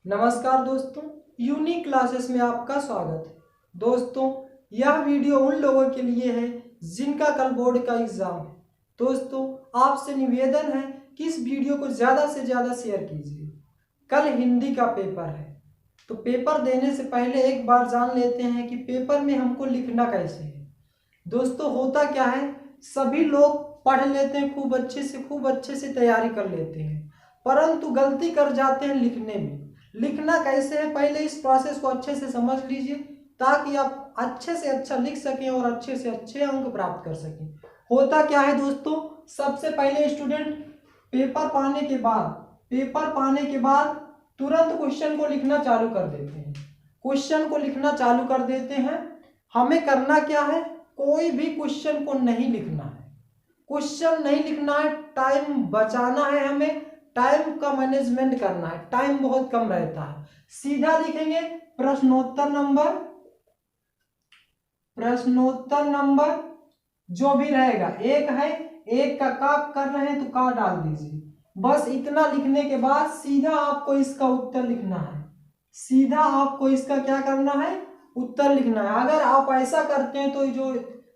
नमस्कार दोस्तों, unique classes में आपका स्वागत है। दोस्तों, यह वीडियो उन लोगों के लिए है जिनका कल बोर्ड का एग्जाम है। दोस्तों, आपसे निवेदन है कि इस वीडियो को ज़्यादा से ज़्यादा शेयर कीजिए। कल हिंदी का पेपर है, तो पेपर देने से पहले एक बार जान लेते हैं कि पेपर में हमको लिखना कैसे है। दोस्तों, होता क्या है, सभी लोग पढ़ लेते हैं, खूब अच्छे से तैयारी कर लेते हैं, परंतु गलती कर जाते हैं लिखने में। लिखना कैसे है, पहले इस प्रोसेस को अच्छे से समझ लीजिए ताकि आप अच्छे से अच्छा लिख सकें और अच्छे से अच्छे अंक प्राप्त कर सकें। होता क्या है दोस्तों, सबसे पहले स्टूडेंट पेपर पाने के बाद तुरंत क्वेश्चन को लिखना चालू कर देते हैं। हमें करना क्या है, कोई भी क्वेश्चन को नहीं लिखना है, टाइम बचाना है, हमें टाइम का मैनेजमेंट करना है। टाइम बहुत कम रहता है, सीधा लिखेंगे प्रश्नोत्तर नंबर जो भी रहेगा, एक है, एक का कर रहे हैं तो का डाल दीजिए। बस इतना लिखने के बाद सीधा आपको इसका उत्तर लिखना है। सीधा आपको इसका क्या करना है, उत्तर लिखना है। अगर आप ऐसा करते हैं तो जो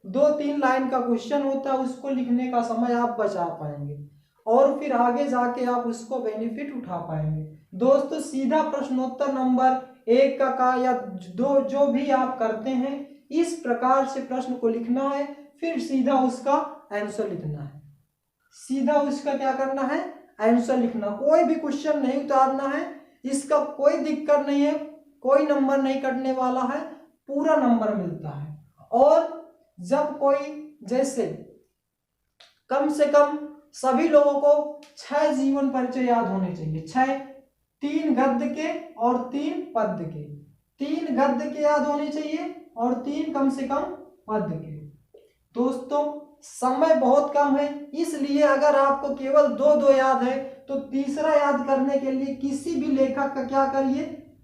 2-3 लाइन का क्वेश्चन होता है उसको लिखने का समय आप बचा पाएंगे और फिर आगे जाके आप उसको बेनिफिट उठा पाएंगे। दोस्तों, सीधा प्रश्नोत्तर नंबर 1 का या 2 जो भी आप करते हैं, इस प्रकार से प्रश्न को लिखना है, फिर सीधा उसका आंसर लिखना है। सीधा उसका क्या करना है, आंसर लिखना। कोई भी क्वेश्चन नहीं उतारना है, इसका कोई दिक्कत नहीं है, कोई नंबर नहीं कटने वाला है, पूरा नंबर मिलता है। और जब कोई, जैसे कम से कम सभी लोगों को 6 जीवन परिचय याद होने चाहिए। 6, 3 गद्य के और 3 पद्य के। 3 गद्य के याद होने चाहिए और 3 कम से कम पद्य के। दोस्तों, समय बहुत कम है, इसलिए अगर आपको केवल 2 याद है तो तीसरा याद करने के लिए किसी भी लेखक का क्या करिए,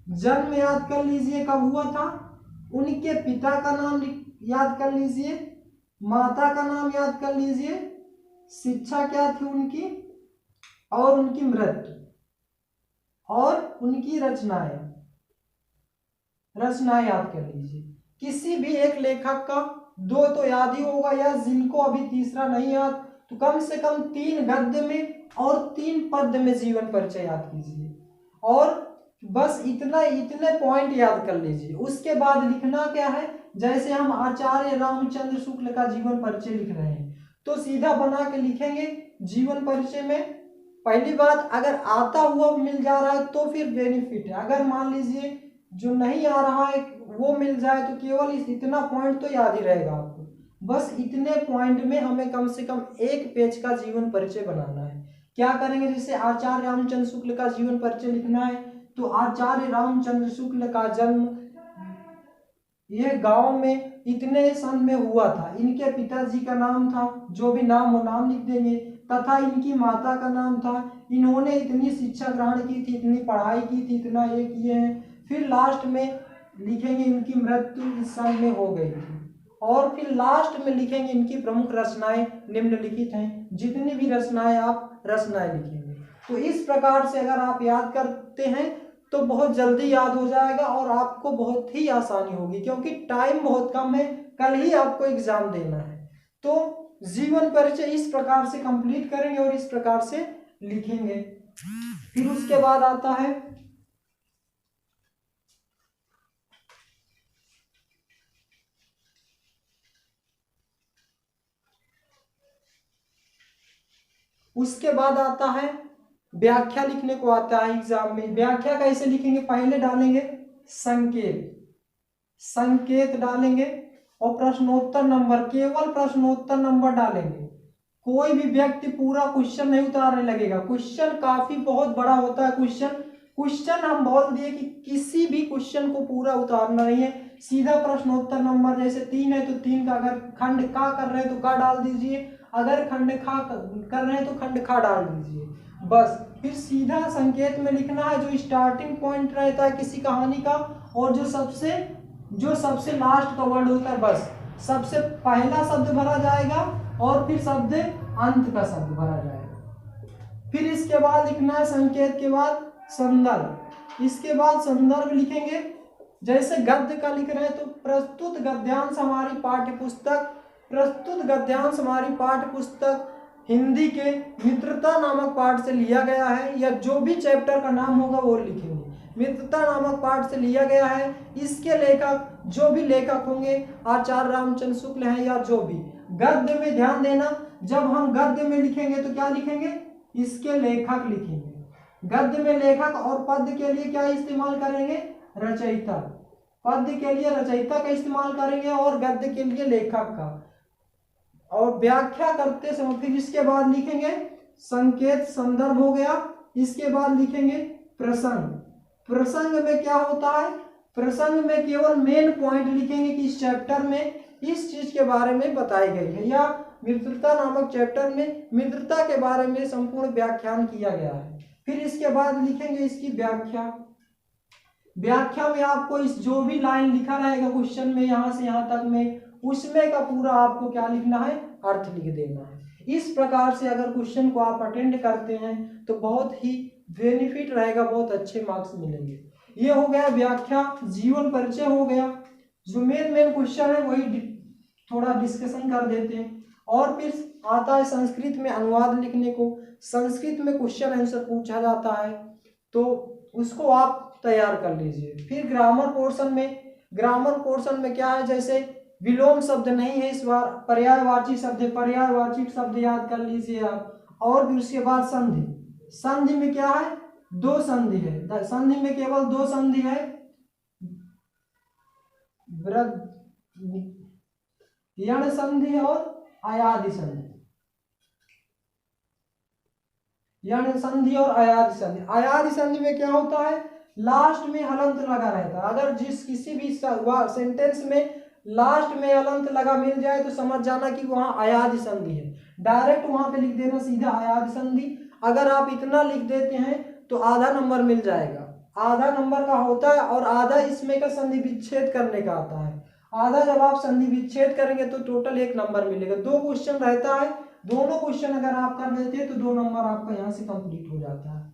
जन्म याद कर लीजिए, कब हुआ था, उनके पिता का नाम याद कर लीजिए, माता का नाम याद कर लीजिए, शिक्षा क्या थी उनकी, और उनकी मृत्यु, और उनकी रचनाएं याद कर लीजिए। किसी भी एक लेखक का 2 तो याद ही होगा, या जिनको अभी तीसरा नहीं याद तो कम से कम 3 गद्य में और 3 पद्य में जीवन परिचय याद कीजिए और बस इतने पॉइंट याद कर लीजिए। उसके बाद लिखना क्या है, जैसे हम आचार्य रामचंद्र शुक्ल का जीवन परिचय लिख रहे हैं तो सीधा बना के लिखेंगे। जीवन परिचय में पहली बात, अगर आता हुआ मिल जा रहा है तो फिर बेनिफिट है, अगर मान लीजिए जो नहीं आ रहा है वो मिल जाए तो केवल इतना पॉइंट तो याद ही रहेगा आपको। बस इतने पॉइंट में हमें कम से कम 1 पेज का जीवन परिचय बनाना है। क्या करेंगे, जैसे आचार्य रामचंद्र शुक्ल का जीवन परिचय लिखना है तो आचार्य रामचंद्र शुक्ल का जन्म यह गांव में इतने सन में हुआ था, इनके पिताजी का नाम था, जो भी नाम हो नाम लिख देंगे, तथा इनकी माता का नाम था, इन्होंने इतनी शिक्षा ग्रहण की थी, इतनी पढ़ाई की थी, इतना ये किए हैं। फिर लास्ट में लिखेंगे इनकी मृत्यु इस सन में हो गई थी, और फिर लास्ट में लिखेंगे इनकी प्रमुख रचनाएं निम्नलिखित हैं। जितनी भी रचनाएं आप रचनाएं लिखेंगे तो इस प्रकार से अगर आप याद करते हैं तो बहुत जल्दी याद हो जाएगा और आपको बहुत ही आसानी होगी, क्योंकि टाइम बहुत कम है, कल ही आपको एग्जाम देना है। तो जीवन परिचय इस प्रकार से कंप्लीट करेंगे और इस प्रकार से लिखेंगे। फिर उसके बाद आता है व्याख्या लिखने को आता है एग्जाम में। व्याख्या कैसे लिखेंगे, पहले डालेंगे संकेत डालेंगे और प्रश्नोत्तर नंबर, केवल प्रश्नोत्तर नंबर डालेंगे। कोई भी व्यक्ति पूरा क्वेश्चन नहीं उतारने लगेगा, क्वेश्चन काफी बहुत बड़ा होता है। क्वेश्चन हम बोल दिए कि किसी भी क्वेश्चन को पूरा उतारना नहीं है, सीधा प्रश्नोत्तर नंबर, जैसे 3 है तो 3 का, अगर खंड का कर रहे हैं तो का डाल दीजिए, अगर खंड खा कर रहे हैं तो खंड खा डाल दीजिए। बस फिर सीधा संकेत में लिखना है जो स्टार्टिंग पॉइंट रहता है किसी कहानी का, और जो सबसे लास्ट का वर्ड होता है, बस सबसे पहला शब्द भरा जाएगा और फिर शब्द अंत का शब्द भरा जाएगा। फिर इसके बाद लिखना है संकेत के बाद संदर्भ। इसके बाद संदर्भ लिखेंगे। जैसे गद्य का लिख रहे हैं तो प्रस्तुत गद्यांश हमारी पाठ्य पुस्तक हिंदी के मित्रता नामक पाठ से लिया गया है, या जो भी चैप्टर का नाम होगा वो लिखेंगे। मित्रता नामक पाठ से लिया गया है। इसके लेखक, जो भी लेखक होंगे, आचार्य रामचंद्र शुक्ल हैं या जो भी। गद्य में ध्यान देना, जब हम गद्य में लिखेंगे तो क्या लिखेंगे, इसके लेखक लिखेंगे। गद्य में लेखक, और पद्य के लिए क्या इस्तेमाल करेंगे, रचयिता। पद्य के लिए रचयिता का इस्तेमाल करेंगे और गद्य के लिए लेखक का। और व्याख्या करते समय फिर इसके बाद लिखेंगे संकेत, संदर्भ हो गया। इसके बाद लिखेंगे प्रसंग। प्रसंग में क्या होता है, प्रसंग में केवल मेन पॉइंट लिखेंगे कि इस चैप्टर में इस चीज के बारे में बताई गई है, या मित्रता नामक चैप्टर में मित्रता के बारे में संपूर्ण व्याख्यान किया गया है। फिर इसके बाद लिखेंगे इसकी व्याख्या। व्याख्या में आपको इस जो भी लाइन लिखा रहेगा क्वेश्चन में यहाँ से यहाँ तक में, उसमें का पूरा आपको क्या लिखना है, अर्थ लिख देना है। इस प्रकार से अगर क्वेश्चन को आप अटेंड करते हैं तो बहुत ही बेनिफिट रहेगा, बहुत अच्छे मार्क्स मिलेंगे। ये हो गया व्याख्या, जीवन परिचय हो गया। जो मेन क्वेश्चन है वही थोड़ा डिस्कशन कर देते हैं। और फिर आता है संस्कृत में अनुवाद लिखने को। संस्कृत में क्वेश्चन आंसर पूछा जाता है तो उसको आप तैयार कर लीजिए। फिर ग्रामर पोर्शन में क्या है, जैसे विलोम शब्द नहीं है इस बार, पर्यायवाची शब्द है, पर्यायवाची शब्द याद कर लीजिए आप। और फिर उसके बाद संधि में क्या है, 2 संधि है। संधि में केवल 2 संधि है, यण संधि और अयादि संधि। यण संधि और अयादि संधि। अयादि संधि में क्या होता है, लास्ट में हलंत लगा रहता है। अगर किसी भी सेंटेंस में लास्ट में हलंत लगा मिल जाए तो समझ जाना कि वहां अयादि संधि है। डायरेक्ट वहां पे लिख देना सीधा अयादि संधि। अगर आप इतना लिख देते हैं तो आधा नंबर मिल जाएगा। आधा नंबर का होता है और आधा इसमें का संधि विच्छेद करने का आता है। आधा जब आप संधि विच्छेद करेंगे तो टोटल 1 नंबर मिलेगा। 2 क्वेश्चन रहता है, दोनों क्वेश्चन अगर आप कर लेते हैं तो 2 नंबर आपका यहाँ से कंप्लीट हो जाता है।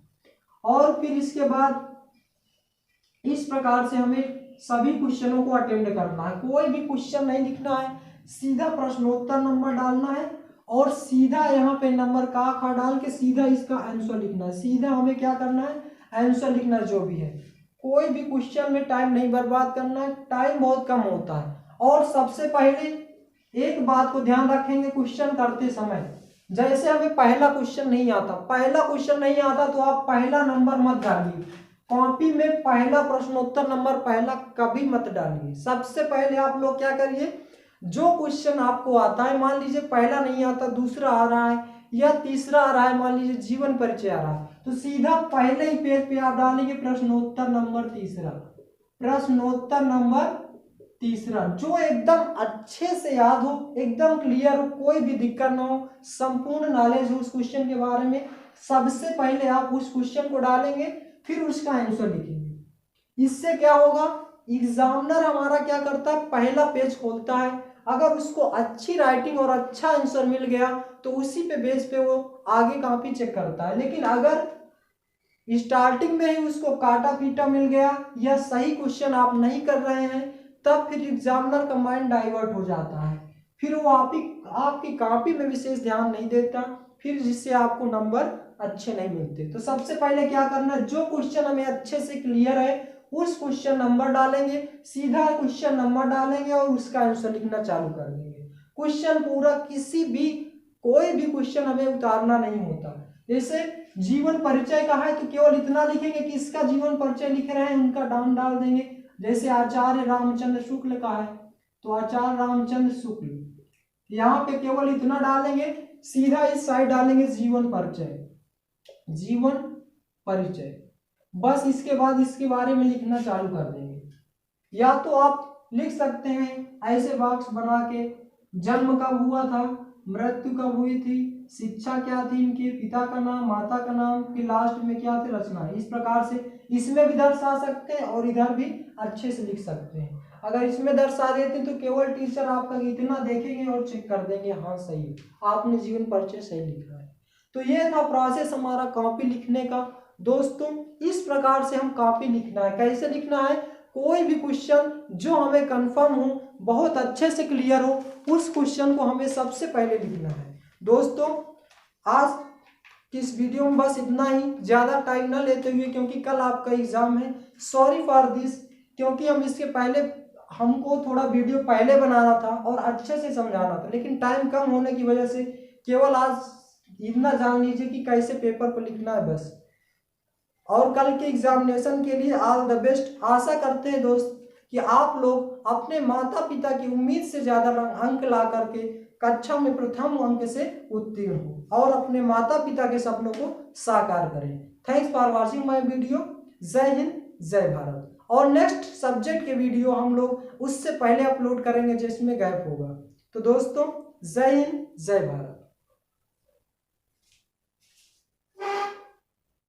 और फिर इसके बाद इस प्रकार से हमें सभी क्वेश्चनों को अटेंड करना है। कोई भी क्वेश्चन नहीं लिखना है, सीधा प्रश्नोत्तर नंबर डालना है और सीधा यहाँ पे नंबर का खा डाल के सीधा इसका आंसर लिखना है। सीधा हमें क्या करना है, आंसर लिखना जो भी है। कोई भी क्वेश्चन में टाइम नहीं बर्बाद करना है, टाइम बहुत कम होता है। और सबसे पहले एक बात को ध्यान रखेंगे क्वेश्चन करते समय, जैसे हमें पहला क्वेश्चन नहीं आता तो आप पहला नंबर मत डालिए। कॉपी में पहला प्रश्नोत्तर नंबर पहला कभी मत डालिए। सबसे पहले आप लोग क्या करिए, जो क्वेश्चन आपको आता है, मान लीजिए पहला नहीं आता, दूसरा आ रहा है या तीसरा आ रहा है, मान लीजिए जीवन परिचय आ रहा है, तो सीधा पहले ही पेज पे आप डालेंगे प्रश्नोत्तर नंबर तीसरा, जो एकदम अच्छे से याद हो, एकदम क्लियर हो, कोई भी दिक्कत ना हो, संपूर्ण नॉलेज हो उस क्वेश्चन के बारे में। सबसे पहले आप उस क्वेश्चन को डालेंगे, फिर उसका आंसर लिखेंगे। इससे क्या होगा, एग्जामिनर हमारा क्या करता है, पहला पेज खोलता है, अगर उसको अच्छी राइटिंग और अच्छा आंसर मिल गया तो उसी पे बेस पे वो आगे कॉपी चेक करता है। लेकिन अगर स्टार्टिंग में ही उसको काटा पीटा मिल गया या सही क्वेश्चन आप नहीं कर रहे हैं, तब फिर एग्जामिनर का माइंड डाइवर्ट हो जाता है, फिर वो आपकी कॉपी में विशेष ध्यान नहीं देता, फिर जिससे आपको नंबर अच्छे नहीं मिलते। तो सबसे पहले क्या करना है, जो क्वेश्चन हमें अच्छे से क्लियर है उस क्वेश्चन नंबर डालेंगे, सीधा क्वेश्चन नंबर डालेंगे और उसका आंसर लिखना चालू कर देंगे। क्वेश्चन पूरा कोई भी क्वेश्चन हमें उतारना नहीं होता। जैसे जीवन परिचय का है तो केवल इतना लिखेंगे कि इसका जीवन परिचय लिख रहे हैं, उनका नाम डाल देंगे। जैसे आचार्य रामचंद्र शुक्ल का है तो आचार्य रामचंद्र शुक्ल, यहाँ पे केवल इतना डालेंगे, सीधा इस साइड डालेंगे जीवन परिचय, बस। इसके बाद इसके बारे में लिखना चालू कर देंगे। या तो आप लिख सकते हैं ऐसे बॉक्स बना के, जन्म कब हुआ था, मृत्यु कब हुई थी, शिक्षा क्या थी इनकी, पिता का नाम, माता का नाम, फिर लास्ट में क्या थे, रचना। इस प्रकार से इसमें भी दर्शा सकते हैं और इधर भी अच्छे से लिख सकते हैं। अगर इसमें दर्शा देते तो केवल टीचर आपका इतना देखेंगे और चेक कर देंगे, हाँ सही आपने जीवन परिचय सही लिखा है। तो ये था प्रोसेस हमारा कॉपी लिखने का। दोस्तों इस प्रकार से हम कॉपी लिखना है। कैसे लिखना है? कोई भी क्वेश्चन जो हमें कंफर्म हो, बहुत अच्छे से क्लियर हो, उस क्वेश्चन को हमें सबसे पहले लिखना है। दोस्तों आज कि इस वीडियो में बस इतना ही, ज़्यादा टाइम ना लेते हुए, क्योंकि कल आपका एग्जाम है। सॉरी फॉर दिस, क्योंकि हम इसके पहले हमको थोड़ा वीडियो पहले बनाना था और अच्छे से समझाना था, लेकिन टाइम कम होने की वजह से केवल आज इतना जान लीजिए कि कैसे पेपर को लिखना है बस। और कल के एग्जामिनेशन के लिए ऑल द बेस्ट। आशा करते हैं दोस्त कि आप लोग अपने माता पिता की उम्मीद से ज़्यादा अंक ला करके कक्षा में प्रथम अंक से उत्तीर्ण हो और अपने माता पिता के सपनों को साकार करें। Thanks for watching my video. जय हिंद, जय भारत। और नेक्स्ट सब्जेक्ट के वीडियो हम लोग उससे पहले अपलोड करेंगे जिसमें गैप होगा। तो दोस्तों जय हिंद, जय भारत।